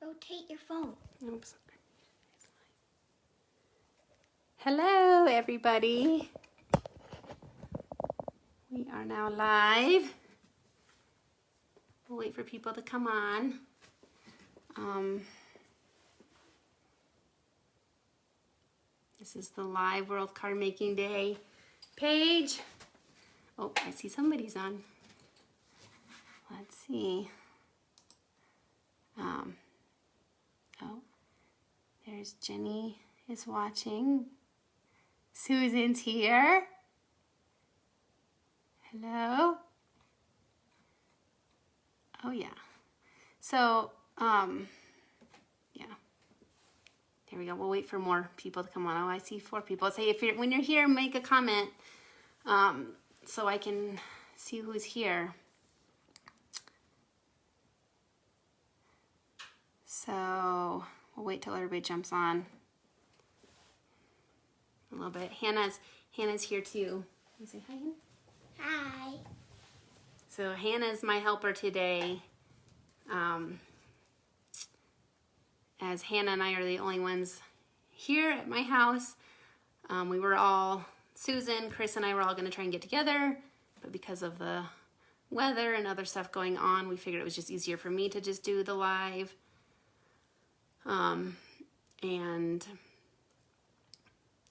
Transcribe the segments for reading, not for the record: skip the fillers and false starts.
Rotate your phone. Oops. Hello, everybody. We are now live. We'll wait for people to come on. This is the live World Card Making Day page. Oh, I see somebody's on. Let's see. Oh, there's Jenny is watching. Susan's here. Hello. Oh yeah. So, yeah. There we go. We'll wait for more people to come on. Oh, I see 4 people. Say when you're here, make a comment, so I can see who's here. So we'll wait till everybody jumps on a little bit. Hannah's here too. Can you say hi, Hannah? Hi. So Hannah's my helper today. As Hannah and I are the only ones here at my house. We were all, Susan, Chris, and I were all going to try and get together, but because of the weather and other stuff going on, we figured it was just easier for me to just do the live. And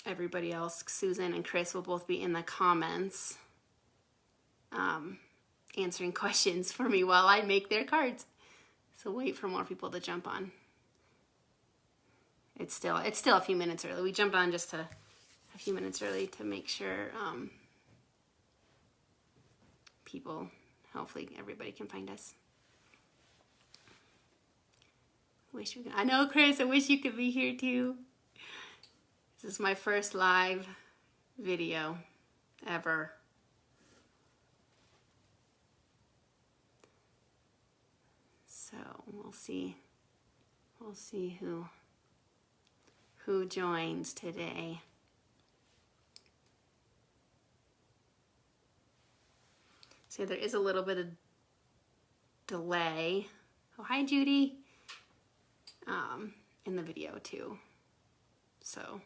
everybody else, Susan and Chris, will both be in the comments answering questions for me while I make their cards. So wait for more people to jump on. It's still a few minutes early. We jumped on just a few minutes early to make sure people, hopefully everybody can find us. I know, Chris, I wish you could be here too. This is my first live video ever. So we'll see who joins today. So there is a little bit of delay. Oh, hi, Judy. In the video too. So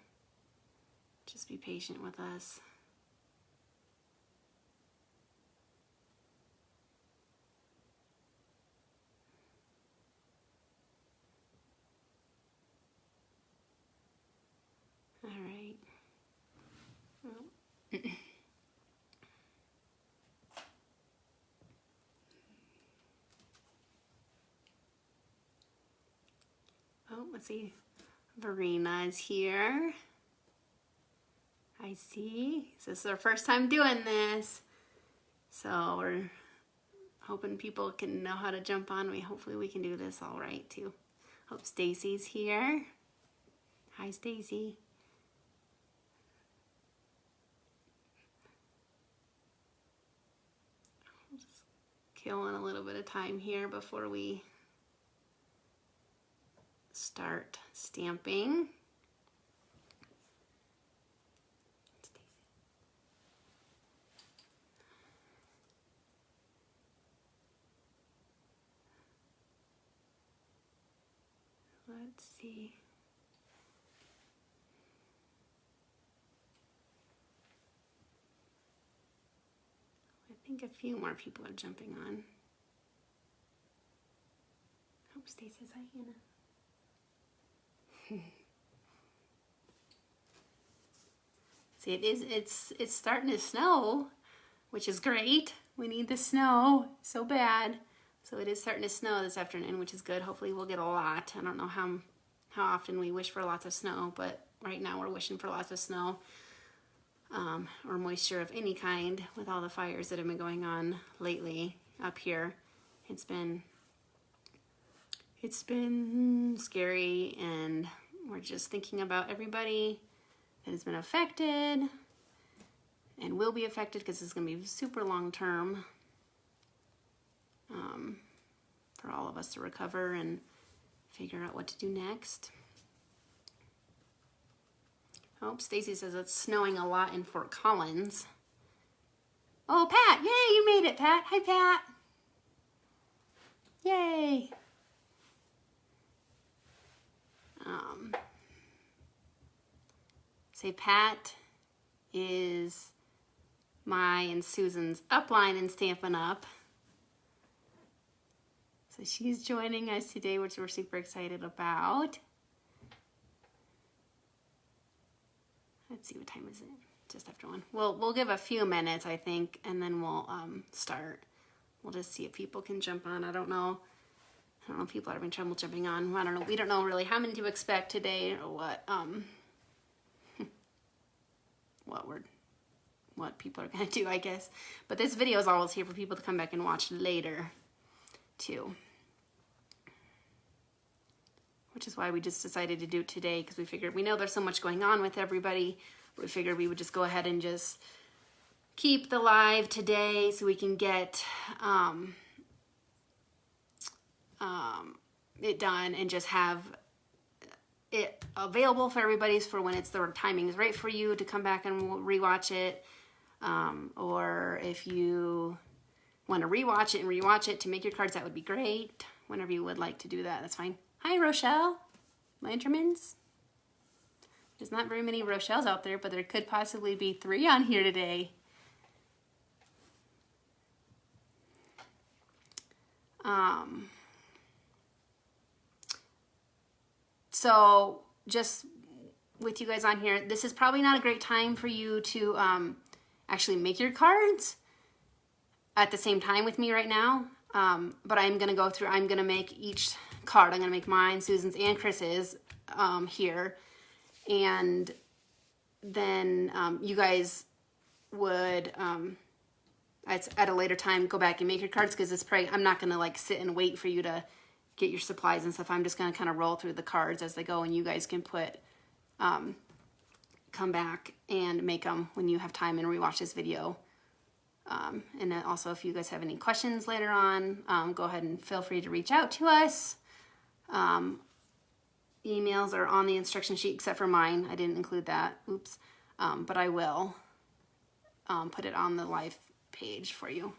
just be patient with us. All right. Well. Oh, let's see. Verena is here. I see. This is our first time doing this. So we're hoping people can know how to jump on. Hopefully we can do this all right too. Hope Stacy's here. Hi, Stacy. Just killing a little bit of time here before we start stamping. Let's see. I think a few more people are jumping on. Hope Stacy says hi, Hannah. See, it's starting to snow, which is great. We need the snow so bad. So it is starting to snow this afternoon, which is good. Hopefully we'll get a lot. I don't know how often we wish for lots of snow, but right now we're wishing for lots of snow, or moisture of any kind with all the fires that have been going on lately up here. It's been scary, and we're just thinking about everybody that has been affected and will be affected, because it's going to be super long term for all of us to recover and figure out what to do next. Oh, Stacy says it's snowing a lot in Fort Collins. Oh, Pat, yay, you made it, Pat. Hi, Pat. Yay. Say Pat is my and Susan's upline in Stampin' Up. So she's joining us today, which we're super excited about. Let's see, what time is it? Just after 1. We'll give a few minutes, I think, and then we'll start. We'll just see if people can jump on. I don't know if people are having trouble jumping on. I don't know. We don't know really how many to expect today or what people are gonna do, I guess. But this video is always here for people to come back and watch later too. Which is why we just decided to do it today, because we figured, we know there's so much going on with everybody. We figured we would just go ahead and just keep the live today so we can get it done and just have it available for everybody's for when it's the timing is right for you to come back and rewatch it. Or if you want to rewatch it to make your cards, that would be great. Whenever you would like to do that, that's fine. Hi, Rochelle. Lantermans. There's not very many Rochelles out there, but there could possibly be 3 on here today. So just with you guys on here, this is probably not a great time for you to actually make your cards at the same time with me right now. But I'm going to go through, I'm going to make each card. I'm going to make mine, Susan's, and Chris's here. And then you guys would, at a later time, go back and make your cards, because it's probably, I'm not going to like sit and wait for you to get your supplies and stuff. I'm just going to kind of roll through the cards as they go, and you guys can come back and make them when you have time and rewatch this video. And then also, if you guys have any questions later on, go ahead and feel free to reach out to us. Emails are on the instruction sheet, except for mine. I didn't include that. Oops. But I will put it on the live page for you.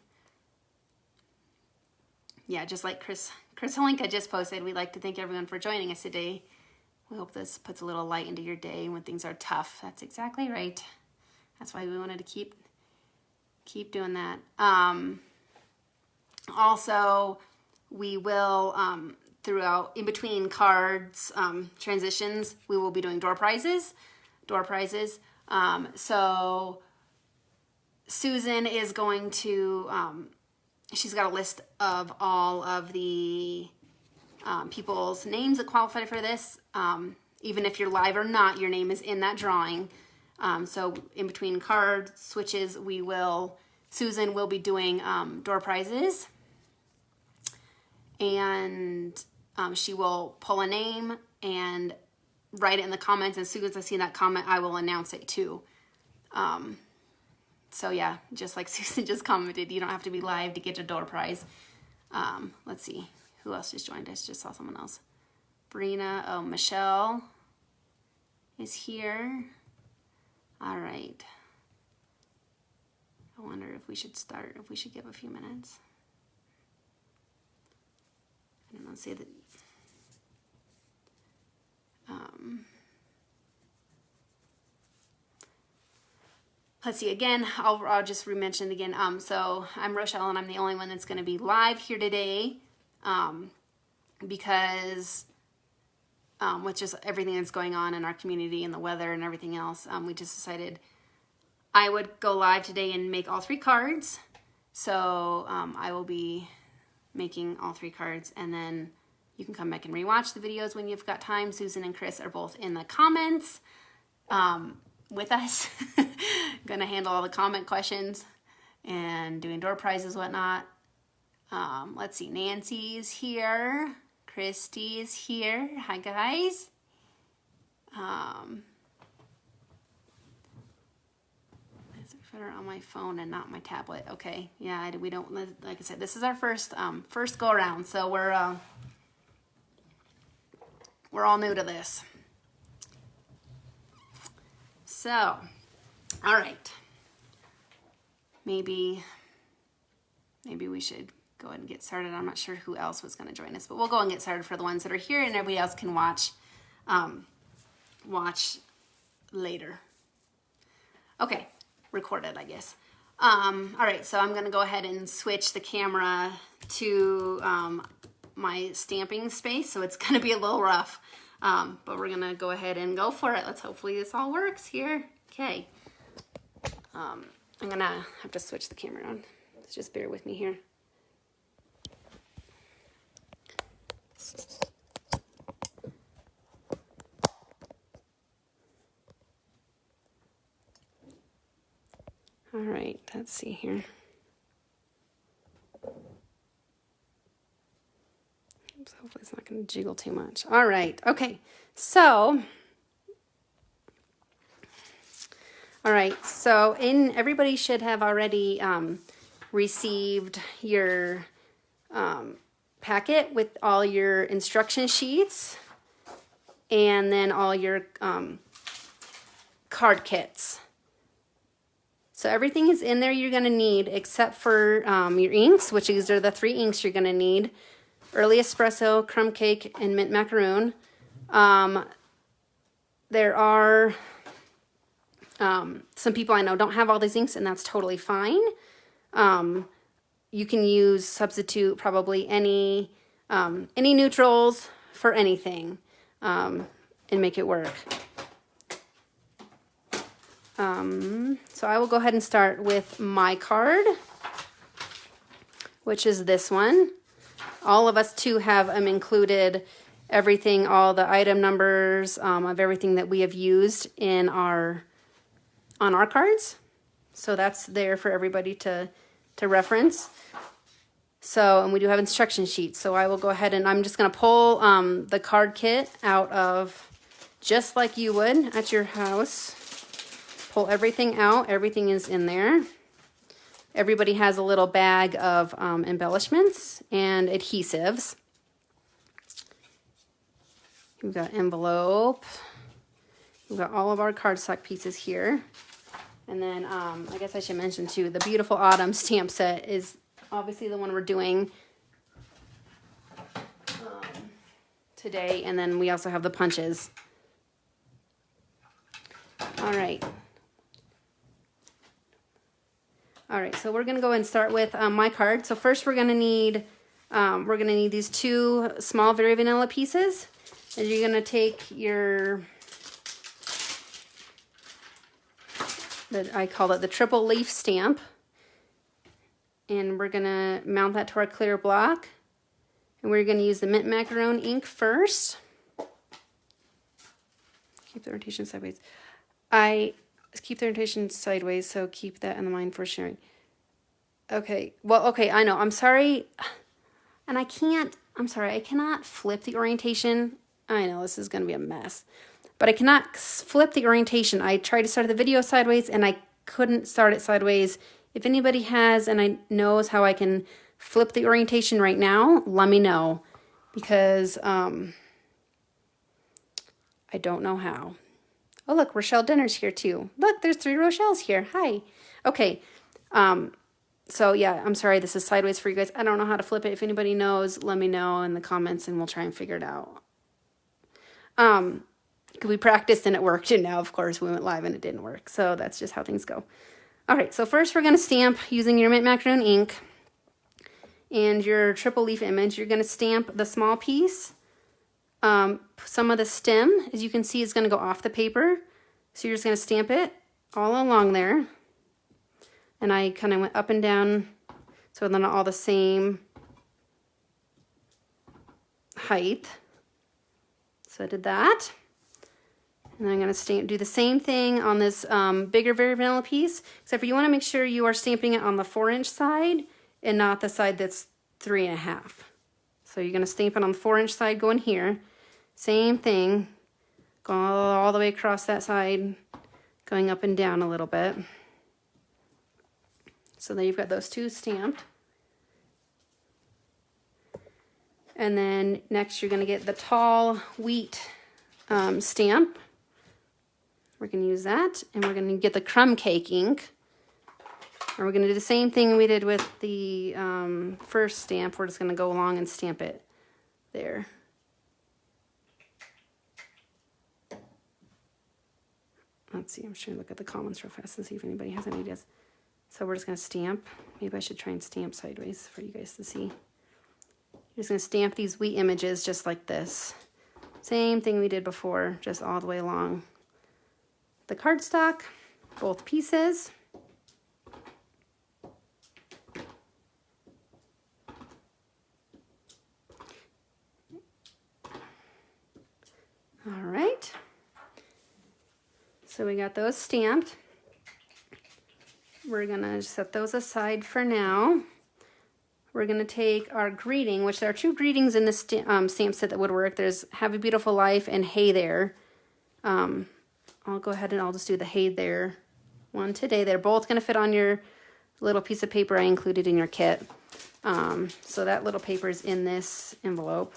Yeah, just like Chris Holinka just posted, we'd like to thank everyone for joining us today. We hope this puts a little light into your day when things are tough. That's exactly right. That's why we wanted to keep doing that. Also, we will, throughout, in between cards, transitions, we will be doing door prizes. So Susan is going to, she's got a list of all of the people's names that qualified for this. Even if you're live or not, your name is in that drawing. So in between card switches, Susan will be doing door prizes. And she will pull a name and write it in the comments. As soon as I see that comment, I will announce it too. So yeah, just like Susan just commented, you don't have to be live to get a door prize. Let's see, who else just joined us? Just saw someone else. Brina, oh, Michelle is here. All right. I wonder if we should give a few minutes. I don't know, say that. Let's see, again, I'll just re-mention again. So I'm Rochelle, and I'm the only one that's going to be live here today, because with just everything that's going on in our community and the weather and everything else, we just decided I would go live today and make all 3 cards. So I will be making all 3 cards, and then you can come back and rewatch the videos when you've got time. Susan and Chris are both in the comments with us. Gonna handle all the comment questions and doing door prizes, whatnot. Let's see, Nancy's here. Christy's here. Hi, guys. Is it better on my phone and not my tablet? Okay, yeah, we don't, like I said, this is our first go around, so we're all new to this. So, all right. Maybe we should go ahead and get started. I'm not sure who else was going to join us, but we'll go and get started for the ones that are here, and everybody else can watch later. Okay, recorded, I guess. All right, so I'm gonna go ahead and switch the camera to my stamping space, so it's gonna be a little rough, but we're gonna go ahead and go for it. Hopefully this all works here. Okay, I'm gonna have to switch the camera on. Just bear with me here. All right, let's see here. Oops, hopefully it's not going to jiggle too much. All right, okay. So, everybody should have already received your packet with all your instruction sheets and then all your card kits. So everything is in there you're going to need except for your inks, which these are the 3 inks you're going to need. Early Espresso, Crumb Cake, and Mint Macaroon. There are some people I know don't have all these inks, and that's totally fine. You can substitute probably any neutrals for anything and make it work. So I will go ahead and start with my card, which is this one. All of us too have included everything, all the item numbers of everything that we have used on our cards. So that's there for everybody to reference. So, and we do have instruction sheets. So I will go ahead and I'm just going to pull the card kit out of, just like you would at your house. Pull everything out. Everything is in there. Everybody has a little bag of embellishments and adhesives. We've got envelope. We've got all of our cardstock pieces here. And then I guess I should mention too, the Beautiful Autumn stamp set is obviously the one we're doing today. And then we also have the punches. All right. All right, so we're gonna go and start with my card. So first we're gonna need these 2 small Very Vanilla pieces. And you're gonna take I call it the triple leaf stamp. And we're gonna mount that to our clear block. And we're gonna use the Mint Macaroon ink first. Keep the rotation sideways. Keep the rotation sideways, so keep that in the mind for sharing. Okay, well, okay, I know. I'm sorry. And I cannot flip the orientation. I know this is going to be a mess. But I cannot flip the orientation. I tried to start the video sideways, and I couldn't start it sideways. If anybody has and knows how I can flip the orientation right now, let me know. Because I don't know how. Oh, look, Rochelle Dinner's here too. Look, there's 3 Rochelles here. Hi. Okay. So yeah, I'm sorry this is sideways for you guys. I don't know how to flip it. If anybody knows, let me know in the comments and we'll try and figure it out. We practiced and it worked, and now of course we went live and it didn't work. So that's just how things go. All right, so first we're gonna stamp using your Mint Macaroon ink and your triple leaf image. You're gonna stamp the small piece. Some of the stem, as you can see, is going to go off the paper. So you're just going to stamp it all along there. And I kind of went up and down so they're not all the same height. So I did that. And I'm going to do the same thing on this bigger Very Vanilla piece, except for you want to make sure you are stamping it on the 4-inch side and not the side that's 3.5. So you're going to stamp it on the 4-inch side going here. Same thing, going all the way across that side, going up and down a little bit. So then you've got those 2 stamped. And then next you're going to get the tall wheat stamp. We're going to use that, and we're going to get the Crumb Cake ink. And we're going to do the same thing we did with the first stamp. We're just going to go along and stamp it there. let's see, I'm just trying to look at the comments real fast and see if anybody has any ideas. So we're just going to stamp. Maybe I should try and stamp sideways for you guys to see. You're just going to stamp these wheat images just like this. Same thing we did before, just all the way along the cardstock, both pieces. All right. So we got those stamped. We're gonna set those aside for now. We're gonna take our greeting, which there are two greetings in this stamp set that would work. There's Have a Beautiful Life and Hey There. I'll go ahead and I'll just do the Hey There one today. They're both gonna fit on your little piece of paper I included in your kit. So that little paper is in this envelope,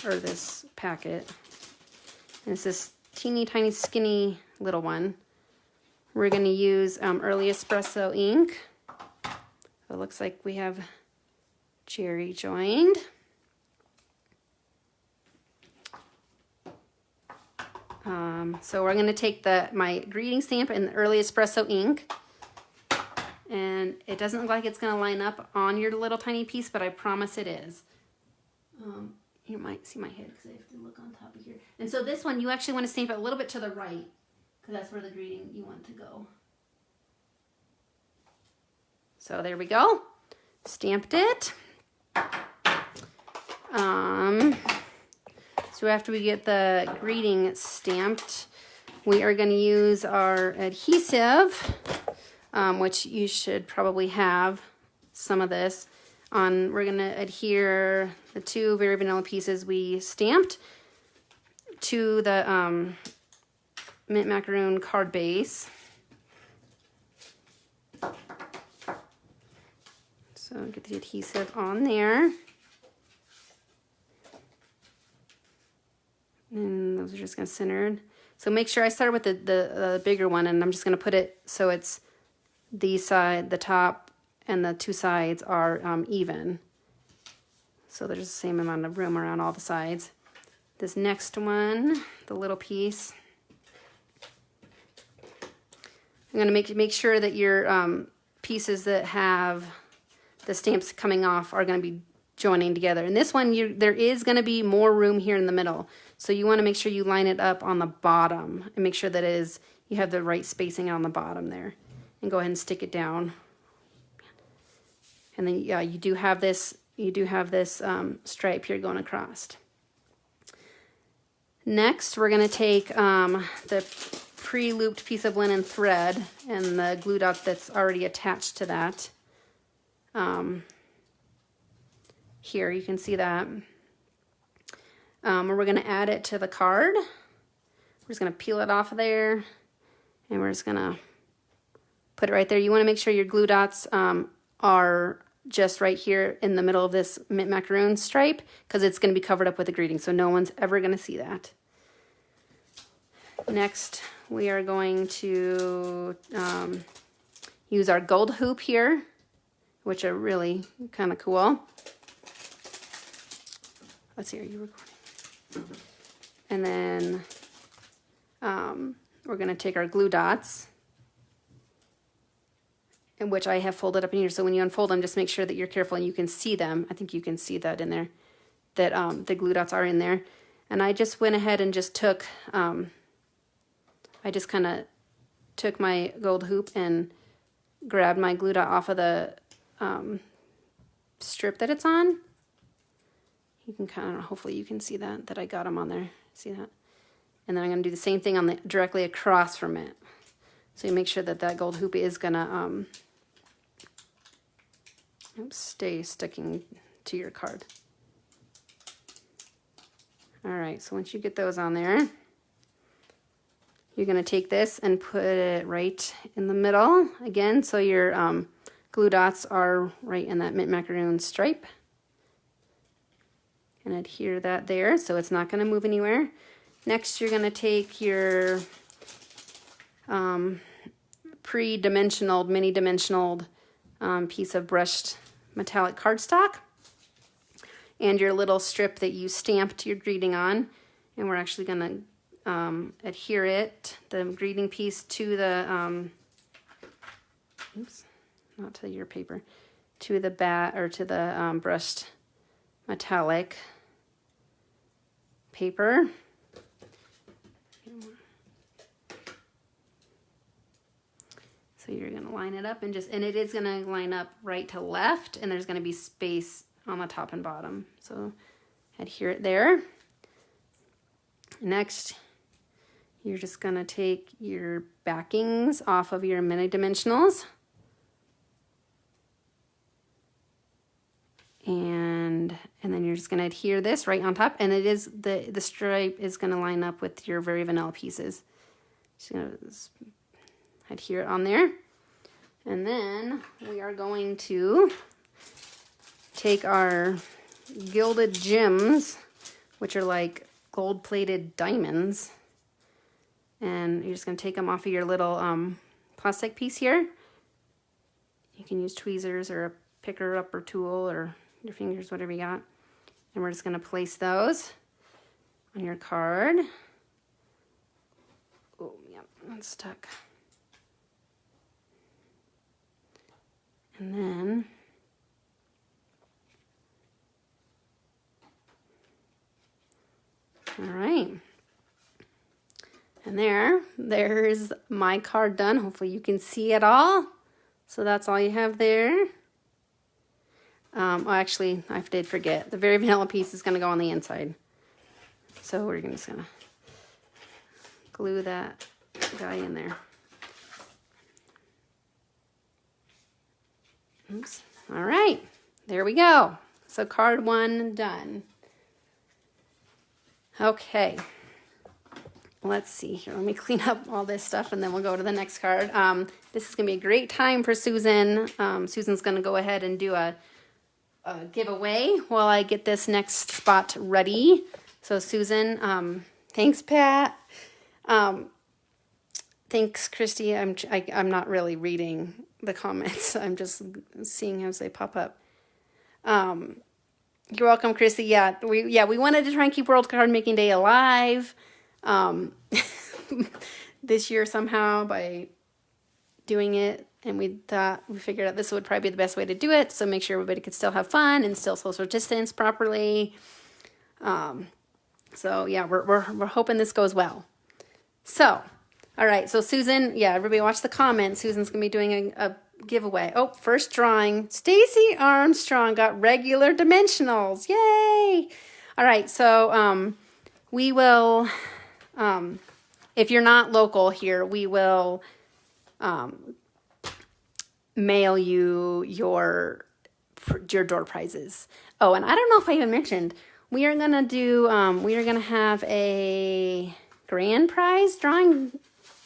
or this packet. And it's this teeny tiny skinny little one. We're going to use Early Espresso ink. It looks like we have Jerry joined. So we're going to take my greeting stamp and the Early Espresso ink. And it doesn't look like it's going to line up on your little tiny piece, but I promise it is. You might see my head because I have to look on top of here. And so this one, you actually want to stamp it a little bit to the right because that's where the greeting you want to go. So there we go. Stamped it. So after we get the greeting stamped, we are going to use our adhesive, which you should probably have some of this. We're going to adhere the two Very Vanilla pieces we stamped to the mint macaroon card base. So get the adhesive on there. And those are just going to center. So make sure I start with the bigger one, and I'm just going to put it so it's the side, the top, and the two sides are even. So there's the same amount of room around all the sides. This next one, the little piece, I'm going to make sure that your pieces that have the stamps coming off are going to be joining together. And this one, there is going to be more room here in the middle. So you want to make sure you line it up on the bottom and make sure that you have the right spacing on the bottom there. And go ahead and stick it down. And then yeah, you do have this stripe here going across. Next, we're going to take the pre-looped piece of linen thread and the glue dot that's already attached to that. Here, you can see that. We're going to add it to the card. We're just going to peel it off of there, and we're just going to put it right there. You want to make sure your glue dots are just right here in the middle of this mint macaroon stripe, because it's going to be covered up with the greeting, so no one's ever going to see that. Next, we are going to use our gold hoop here, which are really kind of cool. Let's see, are you recording? And then we're going to take our glue dots, in which I have folded up in here. So when you unfold them, just make sure that you're careful and you can see them. I think you can see that in there, that the glue dots are in there. And I just went ahead and just took, I just kind of took my gold hoop and grabbed my glue dot off of the strip that it's on. You can kind of, hopefully you can see that I got them on there. See that? And then I'm going to do the same thing on directly across from it. So you make sure that gold hoop is going to stay sticking to your card. All right, so once you get those on there, you're going to take this and put it right in the middle again, so your glue dots are right in that mint macaroon stripe. And adhere that there so it's not going to move anywhere. Next, you're going to take your pre-dimensional, mini-dimensional piece of brushed metallic cardstock and your little strip that you stamped your greeting on, and we're actually going to adhere it, the greeting piece, to the, oops, not to your paper, to the to the brushed metallic paper. So you're going to line it up and it is going to line up right to left, and there's going to be space on the top and bottom. So adhere it there. Next, you're just going to take your backings off of your mini dimensionals. And then you're just going to adhere this right on top, and it is the stripe is going to line up with your Very Vanilla pieces. Just going to adhere it on there. And then we are going to take our Gilded Gems, which are like gold-plated diamonds, and you're just going to take them off of your little plastic piece here. You can use tweezers or a picker-upper tool or your fingers, whatever you got. And we're just going to place those on your card. Oh, yeah, that's stuck. And then all right. And there's my card done. Hopefully you can see it all. So that's all you have there. Oh, actually, I did forget. The Very Vanilla piece is going to go on the inside. So we're just going to glue that guy in there. Oops. All right. There we go. So card 1 done. Okay. Let's see here. Let me clean up all this stuff and then we'll go to the next card. This is going to be a great time for Susan. Susan's going to go ahead and do a giveaway while I get this next spot ready. So Susan, thanks Pat. Thanks Christy. I'm not really reading the comments. I'm just seeing as they pop up. You're welcome, Christy. Yeah, we wanted to try and keep World Card Making Day alive this year somehow by doing it, and we figured out this would probably be the best way to do it, so make sure everybody could still have fun and still social distance properly. So yeah, we're hoping this goes well. So, all right, so Susan, yeah, everybody watch the comments. Susan's gonna be doing a giveaway. Oh, first drawing, Stacy Armstrong got regular dimensionals. Yay! All right, so we will, if you're not local here, we will mail you your door prizes. Oh, and I don't know if I even mentioned, we are gonna do, we are gonna have a grand prize drawing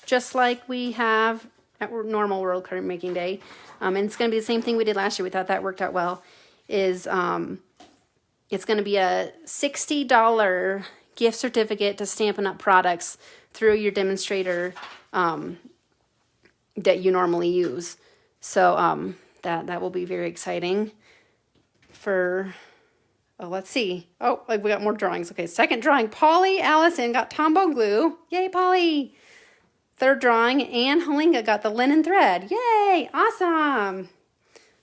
just like we have at normal World Card Making Day. And it's going to be the same thing we did last year. We thought that worked out well. It's going to be a $60 gift certificate to Stampin' Up! Products through your demonstrator that you normally use. So that will be very exciting for, let's see. Oh, we got more drawings. Okay, second drawing. Polly Allison got Tombow glue. Yay, Polly! Third drawing, Anne Halinga got the linen thread. Yay! Awesome!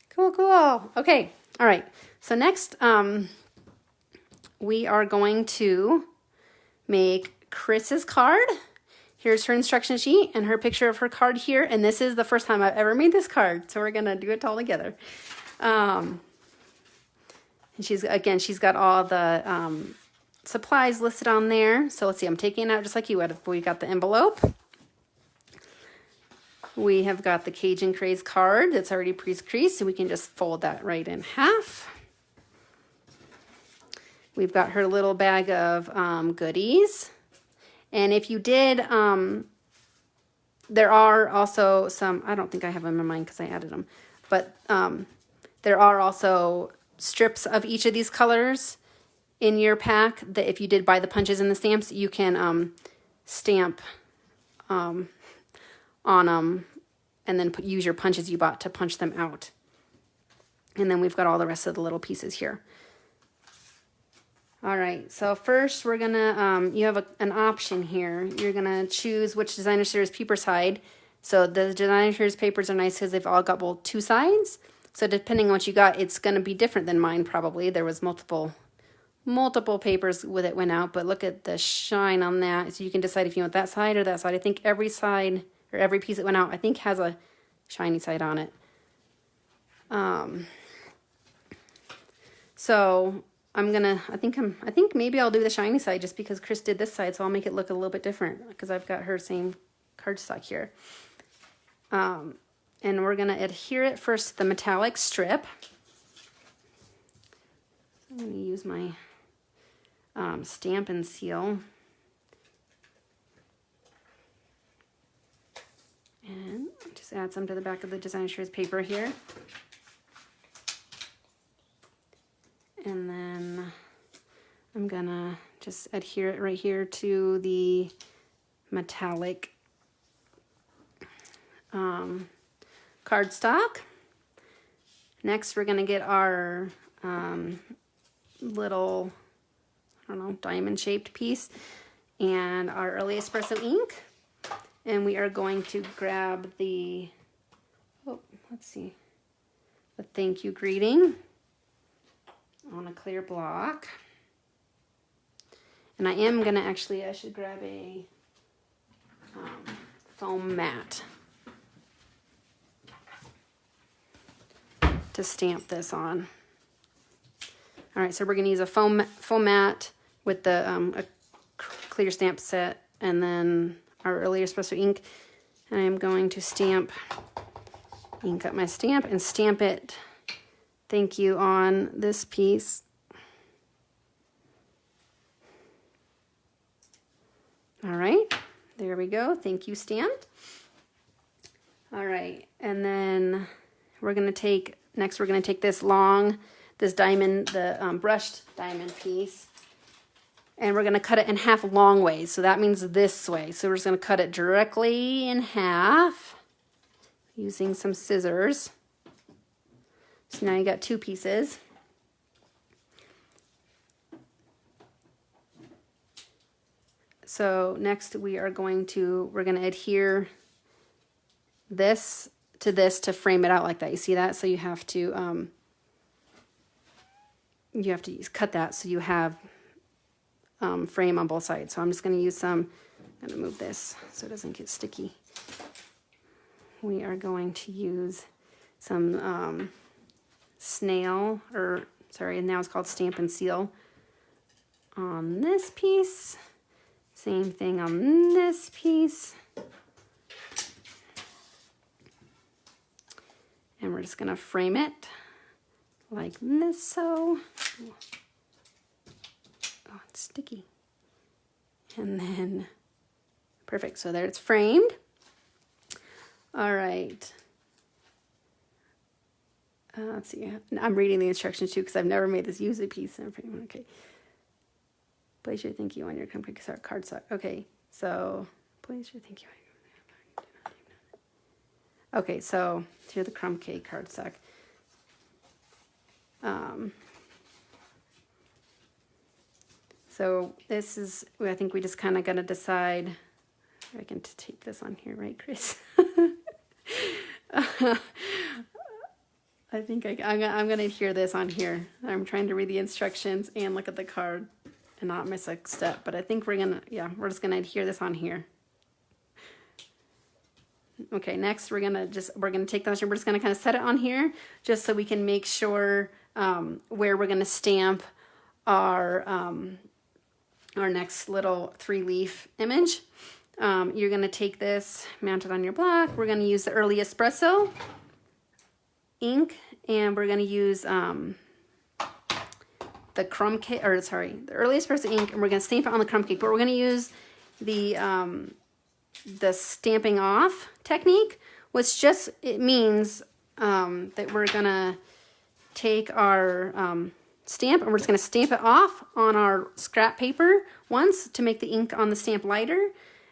Cool. Okay, all right. So next, we are going to make Chris's card. Here's her instruction sheet and her picture of her card here. And this is the first time I've ever made this card. So we're going to do it all together. And she's got all the supplies listed on there. So let's see, I'm taking it out just like you would. We got the envelope. We have got the Cajun Craze card that's already pre-creased, so we can just fold that right in half. We've got her little bag of goodies. And if you did, there are also some, I don't think I have them in mine because I added them, but there are also strips of each of these colors in your pack that if you did buy the punches and the stamps, you can stamp on them and then use your punches you bought to punch them out. And then we've got all the rest of the little pieces here. All right, so first we're gonna, you have an option here. You're gonna choose which Designer Series paper side. So the Designer Series papers are nice because they've all got both two sides. So depending on what you got, it's gonna be different than mine probably. There was multiple papers with it went out, but look at the shine on that. So you can decide if you want that side or that side. I think every side or every piece that went out, I think has a shiny side on it. So I think maybe I'll do the shiny side just because Chris did this side, so I'll make it look a little bit different because I've got her same cardstock here. And we're gonna adhere it first to the metallic strip. I'm gonna use my Stampin' Seal. And just add some to the back of the Designer Series paper here. And then I'm gonna just adhere it right here to the metallic cardstock. Next, we're gonna get our little, I don't know, diamond shaped piece and our early espresso ink. And we are going to grab the, let's see, the thank you greeting on a clear block. And I am gonna I should grab a foam mat to stamp this on. All right, so we're gonna use a foam mat with the a clear stamp set and then our early espresso ink. And I'm going to ink up my stamp and stamp it thank you on this piece. All right, there we go. Thank you stamped. All right, and then we're gonna take this diamond, the brushed diamond piece, and we're gonna cut it in half long ways. So that means this way. So we're just gonna cut it directly in half using some scissors. So now you got two pieces. So next we're going to adhere this to frame it out like that. You see that? So you have to cut that so you have frame on both sides. So I'm just going to use I'm going to move this so it doesn't get sticky. We are going to use some snail, and now it's called Stampin' Seal on this piece. Same thing on this piece. And we're just gonna frame it like this, so. Oh, it's sticky. And then, perfect, so there it's framed. All right. Let's see, I'm reading the instructions too because I've never made this use a piece. Okay. Place your thank you on your cardstock. Okay, so place your thank you on your. Okay, so here's the crumb cake cardstock. So this is, I think we just kind of got to decide. I can tape this on here, right, Chris? I think I'm going to adhere this on here. I'm trying to read the instructions and look at the card and not miss a step. But I think we're just going to adhere this on here. Okay, next we're going to take those and we're just going to kind of set it on here just so we can make sure where we're going to stamp our next little 3-leaf image. You're going to take this, mount it on your block. We're going to use the early espresso ink, and we're going to use the crumb cake, the early espresso ink, and we're going to stamp it on the crumb cake. But we're going to use the stamping off technique, which just it means that we're going to take our stamp and we're just going to stamp it off on our scrap paper once to make the ink on the stamp lighter,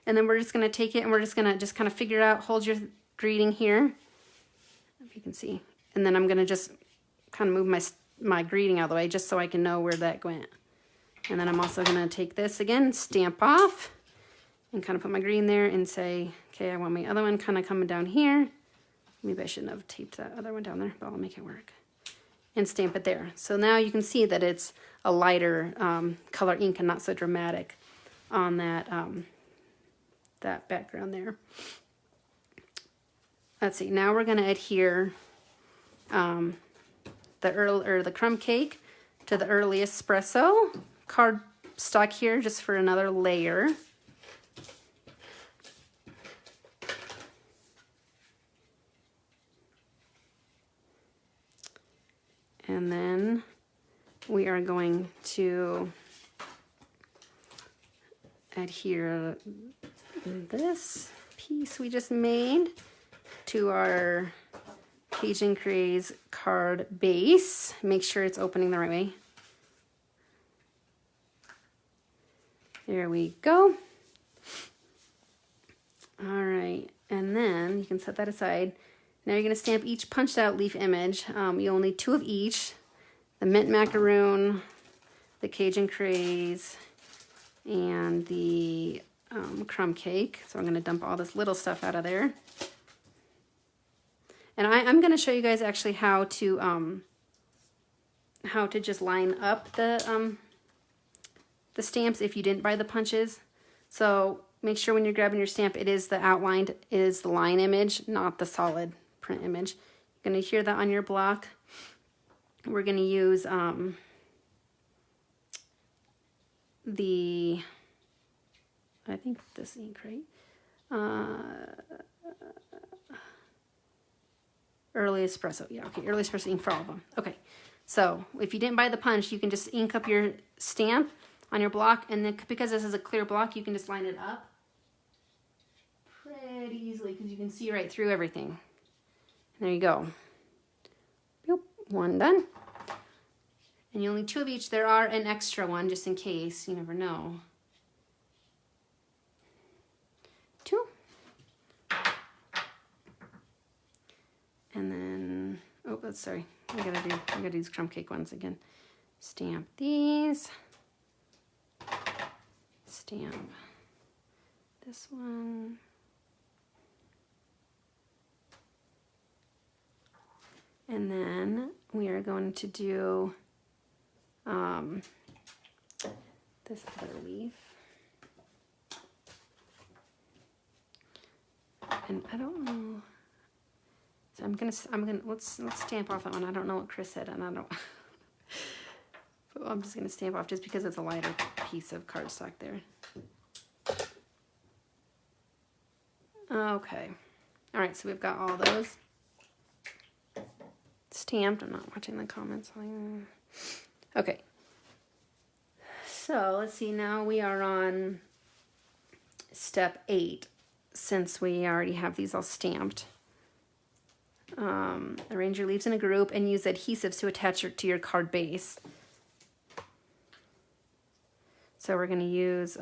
and then we're just going to take it and we're just going to kind of figure it out. Hold your greeting here, if you can see. And then I'm going to just kind of move my greeting out of the way just so I can know where that went. And then I'm also gonna take this again, stamp off, and kind of put my green there and say, okay, I want my other one kind of coming down here. Maybe I shouldn't have taped that other one down there, but I'll make it work. And stamp it there. So now you can see that it's a lighter color ink and not so dramatic on that, that background there. Let's see, now we're gonna adhere the crumb cake to the early espresso cardstock here just for another layer. And then we are going to adhere this piece we just made to our Cajun Craze card base. Make sure it's opening the right way. There we go. All right, and then you can set that aside. Now you're going to stamp each punched out leaf image. You'll need 2 of each. The mint macaroon, the Cajun Craze, and the crumb cake. So I'm going to dump all this little stuff out of there. And I'm going to show you guys actually how to just line up the stamps if you didn't buy the punches. So make sure when you're grabbing your stamp, it is the outlined, it is the line image, not the solid print image. You're going to adhere that on your block. We're going to use I think this ink, right? Early espresso. Yeah, okay, early espresso ink for all of them. Okay, so if you didn't buy the punch, you can just ink up your stamp on your block, and then because this is a clear block, you can just line it up pretty easily because you can see right through everything. There you go. Yep, 1 done. And you only 2 of each. There are an extra one just in case. You never know. 2. And then, oh, that's sorry. I gotta do these crumb cake ones again. Stamp these. Stamp this one. And then we are going to do this other leaf. And I don't know. So I'm gonna let's stamp off that one. I don't know what Chris said, and I don't. But I'm just gonna stamp off just because it's a lighter piece of cardstock there. Okay. All right. So we've got all those stamped. I'm not watching the comments. Okay. So let's see. Now we are on step 8, since we already have these all stamped. Arrange your leaves in a group and use adhesives to attach it to your card base. So we're going to use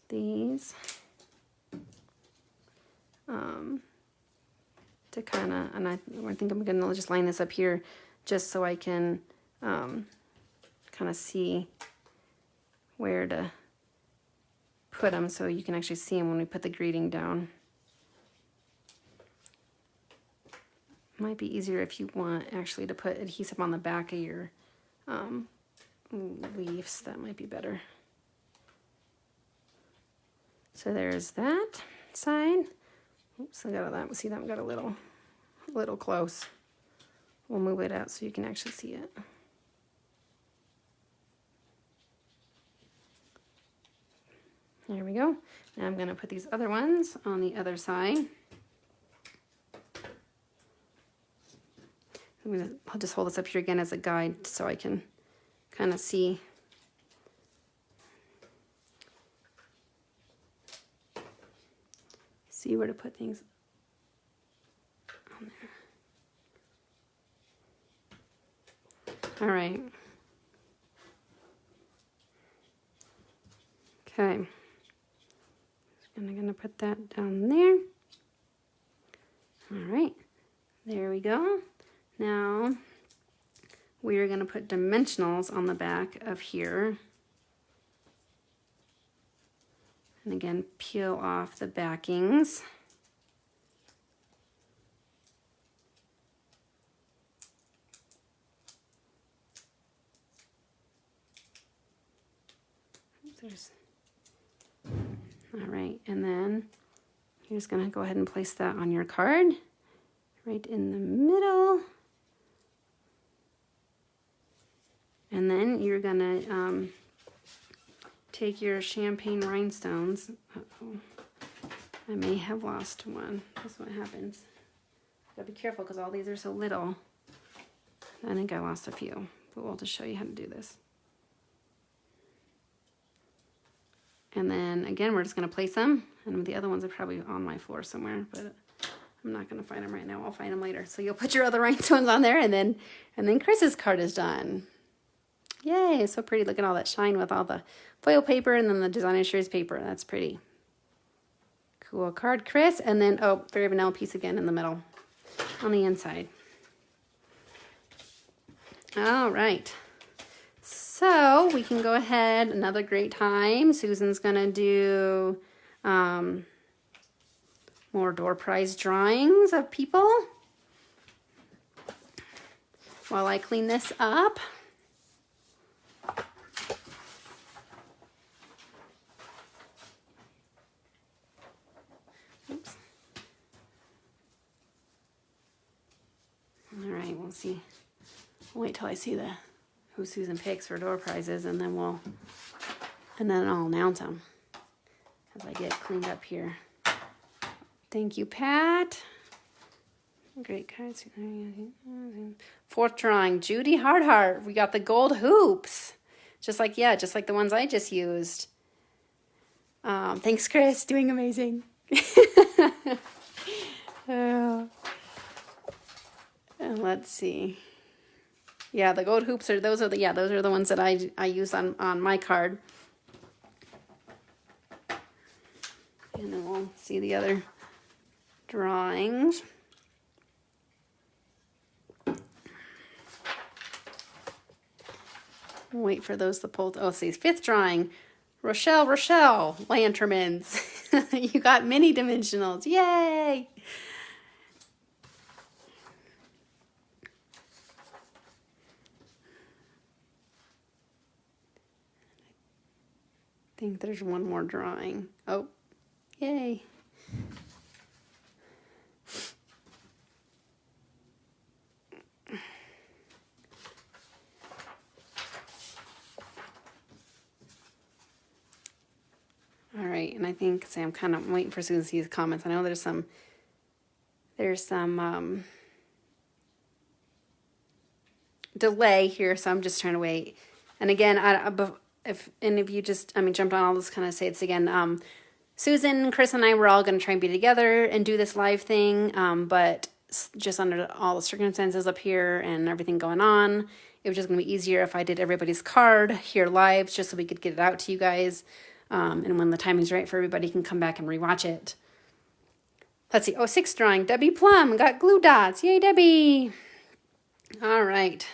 these to kind of, and I think I'm going to just line this up here just so I can kind of see where to put them so you can actually see them when we put the greeting down. Might be easier if you want actually to put adhesive on the back of your leaves. That might be better. So there's that side. Oops, I got that. See, that got a little close. We'll move it out so you can actually see it. There we go. Now I'm going to put these other ones on the other side. I'll just hold this up here again as a guide so I can kind of see. See where to put things on there. All right. Okay. I'm going to put that down there. All right. There we go. Now we are going to put dimensionals on the back of here. And again, peel off the backings. All right, and then you're just gonna go ahead and place that on your card, right in the middle. And then you're gonna take your champagne rhinestones. Uh-oh, I may have lost one. That's what happens. Gotta be careful because all these are so little. I think I lost a few, but we'll just show you how to do this. And then again, we're just gonna place them, and the other ones are probably on my floor somewhere, but I'm not gonna find them right now. I'll find them later. So you'll put your other rhinestones on there, and then Chris's card is done. Yay, it's so pretty. Look at all that shine with all the foil paper and then the designer series paper. That's pretty. Cool card, Chris. And then, oh, Fairy Vanilla piece again in the middle on the inside. All right. So we can go ahead, another great time. Susan's gonna do more door prize drawings of people while I clean this up. Oops. All right, we'll see. We'll wait till I see who Susan picks for door prizes, and then I'll announce them as I get cleaned up here. Thank you, Pat. Great cards. Fourth drawing, Judy Hardheart. We got the gold hoops, just like the ones I just used. Thanks, Chris. Doing amazing. And let's see. Yeah, the gold hoops are those are the ones that I use on my card. And then we'll see the other drawings. Wait for those to pull. Oh, see, fifth drawing. Rochelle Lantermans. You got mini dimensionals. Yay! I think there's one more drawing. Oh, yay. All right, and I think, I'm kind of waiting for Susan to see the comments. I know there's some delay here, so I'm just trying to wait. And again, if any of you jumped on, I'll just kind of say this again. Susan, Chris, and I were all going to try and be together and do this live thing, but just under all the circumstances up here and everything going on, it was just going to be easier if I did everybody's card here live, just so we could get it out to you guys. And when the timing's right for everybody, can come back and rewatch it. Let's see. Oh, sixth drawing. Debbie Plum got glue dots. Yay, Debbie. All right.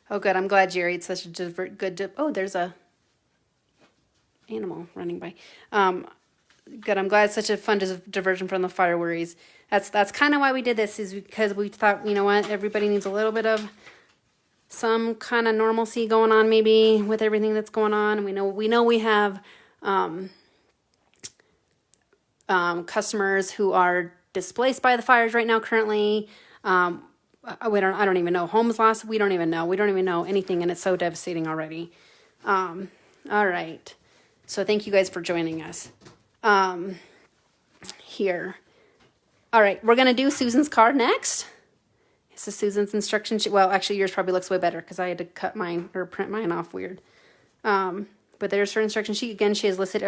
Oh, good. I'm glad, Jerry. It's such a good... Oh, there's a animal running by. Good. I'm glad it's such a fun diversion from the fire worries. That's kind of why we did this, is because we thought, you know what, everybody needs a little bit of some kind of normalcy going on, maybe, with everything that's going on. And we know we have customers who are displaced by the fires right now currently. I don't even know. Homes lost, we don't even know anything, and it's so devastating already. All right. So thank you guys for joining us here. All right, we're gonna do Susan's card next. This is Susan's instruction sheet. Well, actually, yours probably looks way better because I had to cut mine or print mine off weird. But there's her instruction sheet. Again, she has listed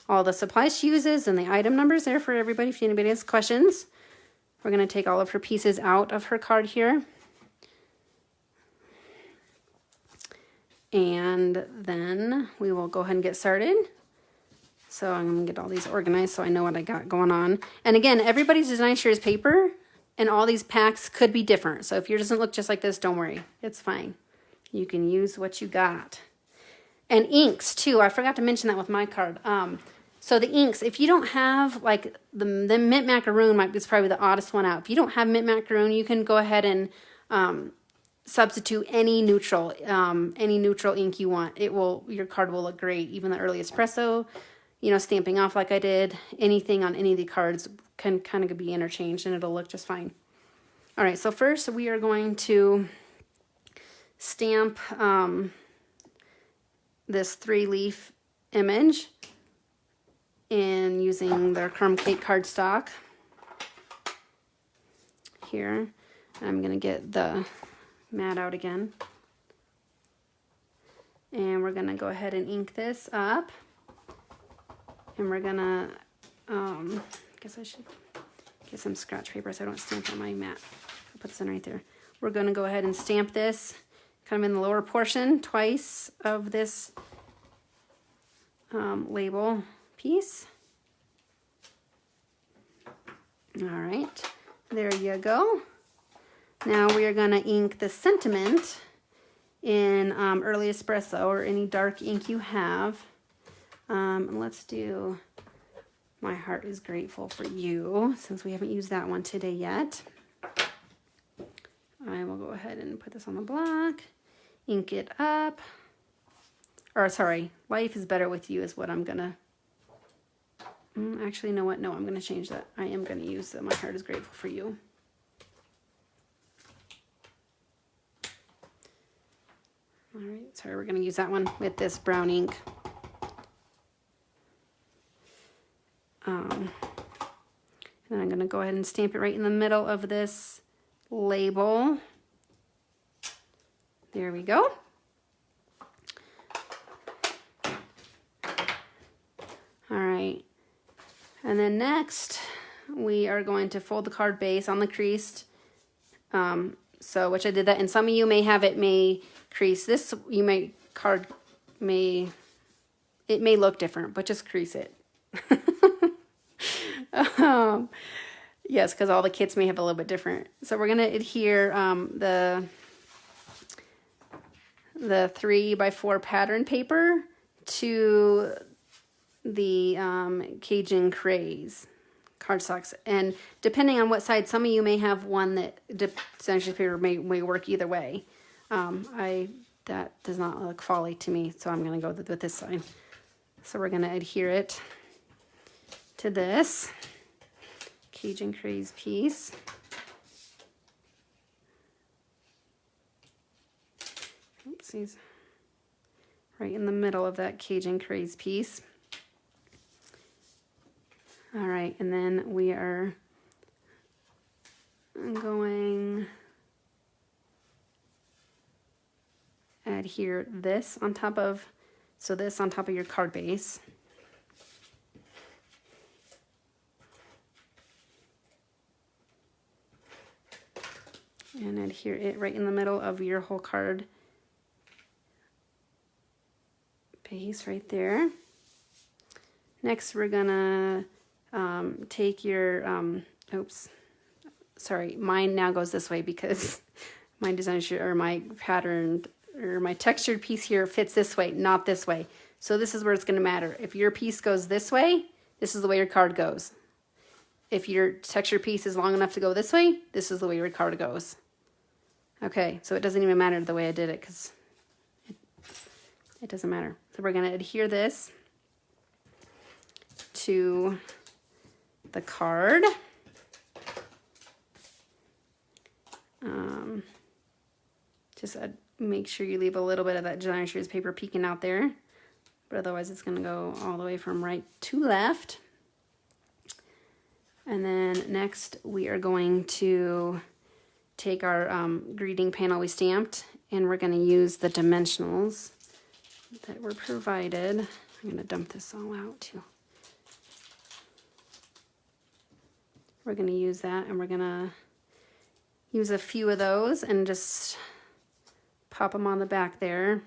all the supplies she uses and the item numbers there for everybody if anybody has questions. We're going to take all of her pieces out of her card here. And then we will go ahead and get started. So I'm going to get all these organized so I know what I got going on. And again, everybody's design shares paper And all these packs could be different. So if yours doesn't look just like this, don't worry. It's fine. You can use what you got. And inks too. I forgot to mention that with my card. So the inks, if you don't have like the mint macaroon, is probably the oddest one out. If you don't have mint macaroon, you can go ahead and substitute any neutral ink you want. Your card will look great. Even the early espresso, stamping off like I did. Anything on any of the cards can kind of be interchanged and it'll look just fine. All right, so first we are going to stamp this 3-leaf image in using their crumb cake cardstock here. I'm going to get the mat out again. And we're going to go ahead and ink this up. And we're going to, guess I should get some scratch paper so I don't stamp on my mat. I'll put this in right there. We're going to go ahead and stamp this kind of in the lower portion twice of this label piece. All right, there you go. Now we are going to ink the sentiment in early espresso or any dark ink you have. Let's do My Heart is Grateful for You, since we haven't used that one today yet. I will go ahead and put this on the block, ink it up. Or sorry, Life is Better with You is what I'm gonna, actually, you know what? No, I'm gonna change that. I am gonna use My Heart is Grateful for You. All right, sorry, we're gonna use that one with this brown ink. And then I'm gonna go ahead and stamp it right in the middle of this label. There we go. All right, and then next we are going to fold the card base on the creased. Which I did that, and some of you may crease this. It may look different, but just crease it. Yes, because all the kits may have a little bit different. So we're going to adhere the 3x4 pattern paper to the Cajun Craze cardstocks. And depending on what side, some of you may have one that essentially paper may work either way. That does not look folly to me, so I'm going to go with this side. So we're going to adhere it to this Cajun Craze piece. Oopsies. Right in the middle of that Cajun Craze piece. All right, and then we are going to adhere this on top of, this on top of your card base. And adhere it right in the middle of your whole card base right there. Next, we're gonna take your, mine now goes this way because my design sheet or my patterned or my textured piece here fits this way, not this way. So this is where it's going to matter. If your piece goes this way, this is the way your card goes. If your textured piece is long enough to go this way, this is the way your card goes. Okay, so it doesn't even matter the way I did it because it doesn't matter. So we're going to adhere this to the card. Just make sure you leave a little bit of that designer series paper peeking out there, but otherwise it's going to go all the way from right to left. And then next we are going to take our greeting panel we stamped, and we're going to use the dimensionals that were provided. I'm going to dump this all out too. We're going to use that, and we're going to use a few of those and just pop them on the back there.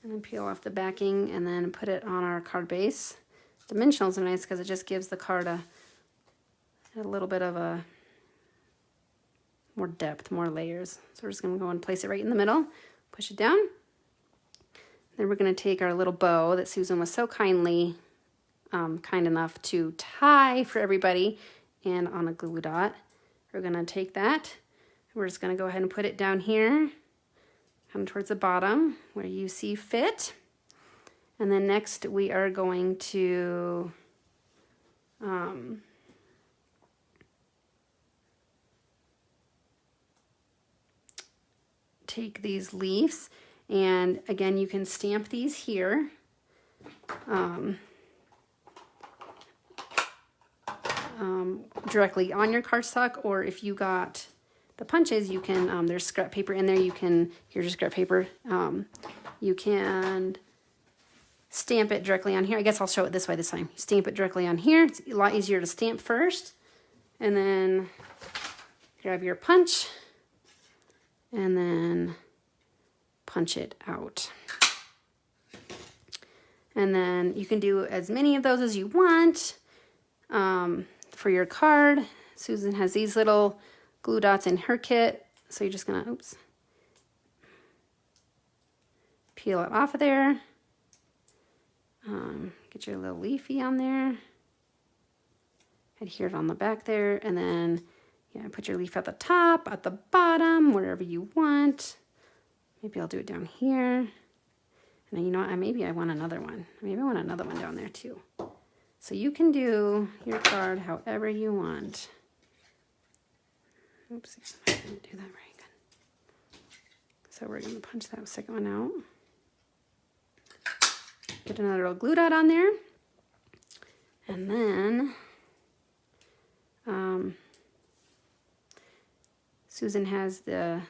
And then peel off the backing and then put it on our card base. Dimensionals are nice because it just gives the card a little bit of a more depth, more layers. So we're just going to go and place it right in the middle, push it down. Then we're going to take our little bow that Susan was so kind enough to tie for everybody, and on a glue dot. We're going to take that. We're just going to go ahead and put it down here, kind of towards the bottom where you see fit. And then next we are going to take these leaves, and again you can stamp these here. Directly on your cardstock, or if you got the punches, you can, there's scrap paper in there, you can, here's your scrap paper, you can stamp it directly on here. I guess I'll show it this way this time. You stamp it directly on here. It's a lot easier to stamp first, and then grab your punch, and then punch it out. And then you can do as many of those as you want. For your card, Susan has these little glue dots in her kit, so you're just gonna, peel it off of there. Get your little leafy on there, adhere it on the back there, and then put your leaf at the top, at the bottom, wherever you want. Maybe I'll do it down here. And then, you know what, maybe I want another one. Maybe I want another one down there too. So you can do your card however you want. Oopsie, I didn't do that very good. So we're going to punch that second one out. Get another little glue dot on there. And then Susan has the,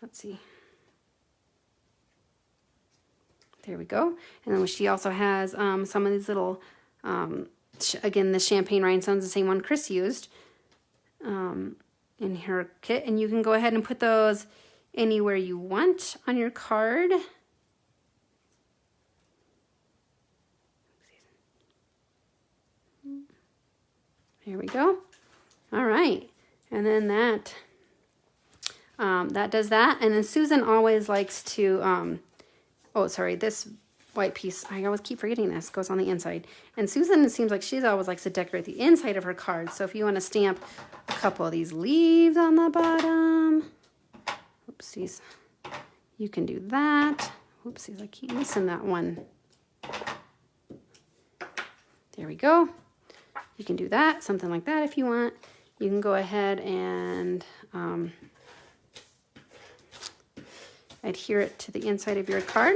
let's see. There we go. And then she also has some of these little, again, the champagne rhinestones, the same one Chris used in her kit. And you can go ahead and put those anywhere you want on your card. Here we go. All right. And then that does that. And then Susan always likes to, oh, sorry, this white piece, I always keep forgetting this, goes on the inside. And Susan, it seems like she's always likes to decorate the inside of her cards. So if you want to stamp a couple of these leaves on the bottom, oopsies, you can do that. Oopsies, I keep missing that one. There we go. You can do that, something like that if you want. You can go ahead and adhere it to the inside of your card.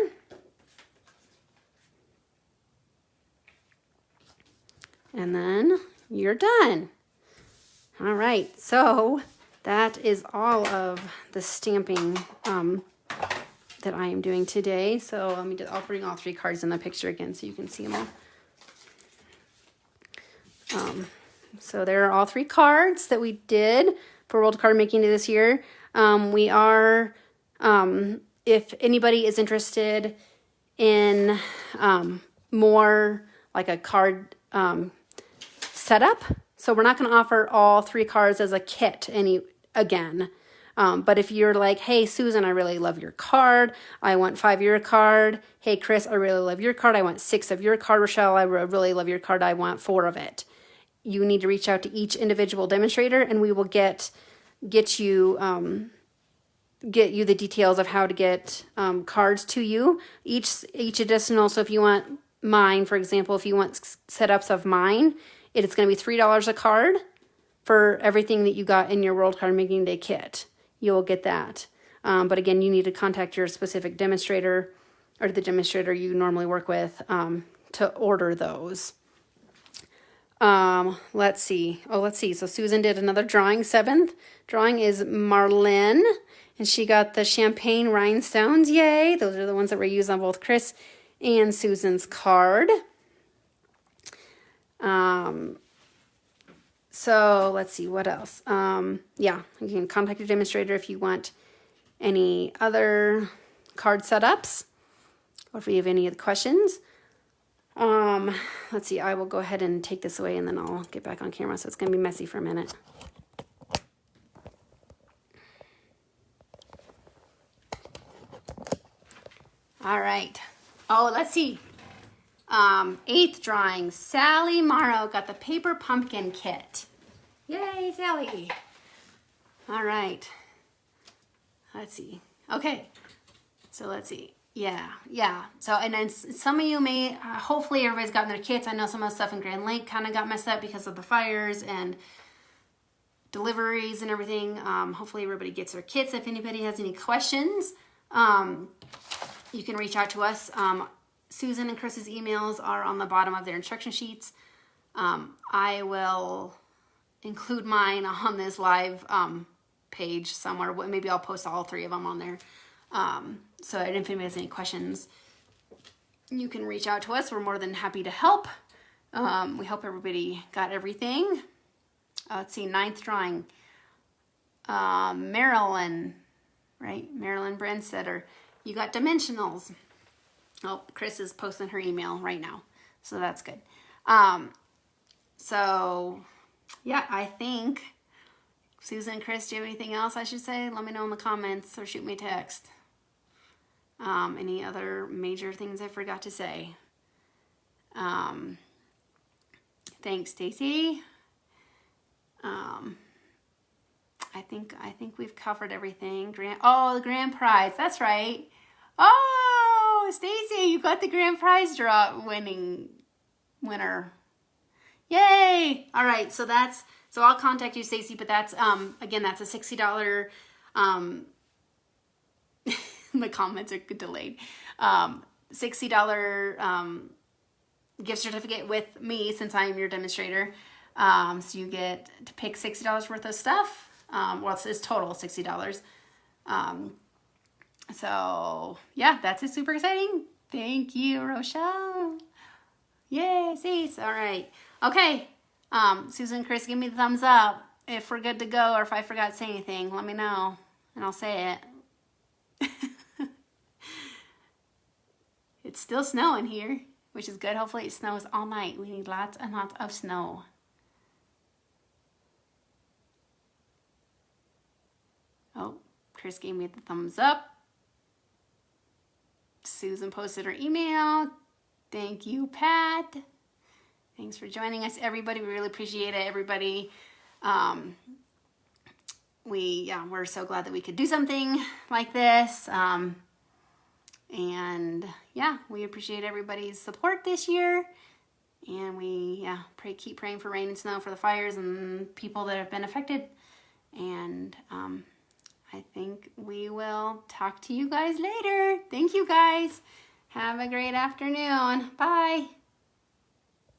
And then you're done. All right, so that is all of the stamping that I am doing today. So I'll bring all three cards in the picture again so you can see them all. So there are all three cards that we did for World Card Making Day this year. We are, if anybody is interested in more like a card setup, so we're not going to offer all three cards as a kit again. But if you're like, hey, Susan, I really love your card. I want 5 of your card. Hey, Chris, I really love your card. I want 6 of your card. Rochelle, I really love your card. I want 4 of it. You need to reach out to each individual demonstrator, and we will get you the details of how to get cards to you. Each additional. So if you want mine, for example, if you want setups of mine, it is going to be $3 a card for everything that you got in your World Card Making Day kit. You'll get that. But again, you need to contact your specific demonstrator or the demonstrator you normally work with to order those. Let's see. So Susan did another drawing. 7th drawing is Marlene, and she got the champagne rhinestones. Yay. Those are the ones that were used on both Chris and Susan's card. So let's see what else. Yeah, you can contact your demonstrator if you want any other card setups or if you have any other questions. Let's see, I will go ahead and take this away and then I'll get back on camera. So it's going to be messy for a minute. All right. Oh, let's see. 8th drawing. Sally Morrow got the paper pumpkin kit. Yay, Sally. All right. Let's see. Okay. So let's see. Yeah. So, and then some of you may, hopefully everybody's gotten their kits. I know some of the stuff in Grand Lake kind of got messed up because of the fires and deliveries and everything. Hopefully everybody gets their kits. If anybody has any questions, you can reach out to us. Susan and Chris's emails are on the bottom of their instruction sheets. I will include mine on this live page somewhere. Maybe I'll post all 3 of them on there. So if anybody has any questions, you can reach out to us. We're more than happy to help. We hope everybody got everything. Let's see, 9th drawing. Marilyn, right? Marilyn Brandstetter. You got dimensionals. Oh, Chris is posting her email right now. So that's good. So, yeah, I think, Susan and Chris, do you have anything else I should say? Let me know in the comments or shoot me a text. Any other major things I forgot to say? Thanks, Stacy. I think we've covered everything. The grand prize. That's right. Oh, Stacy, you got the grand prize winner. Yay! All right, so I'll contact you, Stacy, but that's again, that's a $60 the comments are delayed. $60 gift certificate with me since I am your demonstrator. So you get to pick $60 worth of stuff. Well, it's total $60. So yeah, that's it. Super exciting. Thank you, Rochelle. Yay, Cease. All right. Okay. Susan and Chris, give me the thumbs up if we're good to go, or if I forgot to say anything, let me know and I'll say it. It's still snowing here, which is good. Hopefully it snows all night. We need lots and lots of snow. Oh, Chris gave me the thumbs up. Susan posted her email. Thank you, Pat. Thanks for joining us, everybody. We really appreciate it, everybody. We're so glad that we could do something like this. And yeah, we appreciate everybody's support this year. And we keep praying for rain and snow for the fires and people that have been affected. And I think we will talk to you guys later. Thank you, guys. Have a great afternoon. Bye.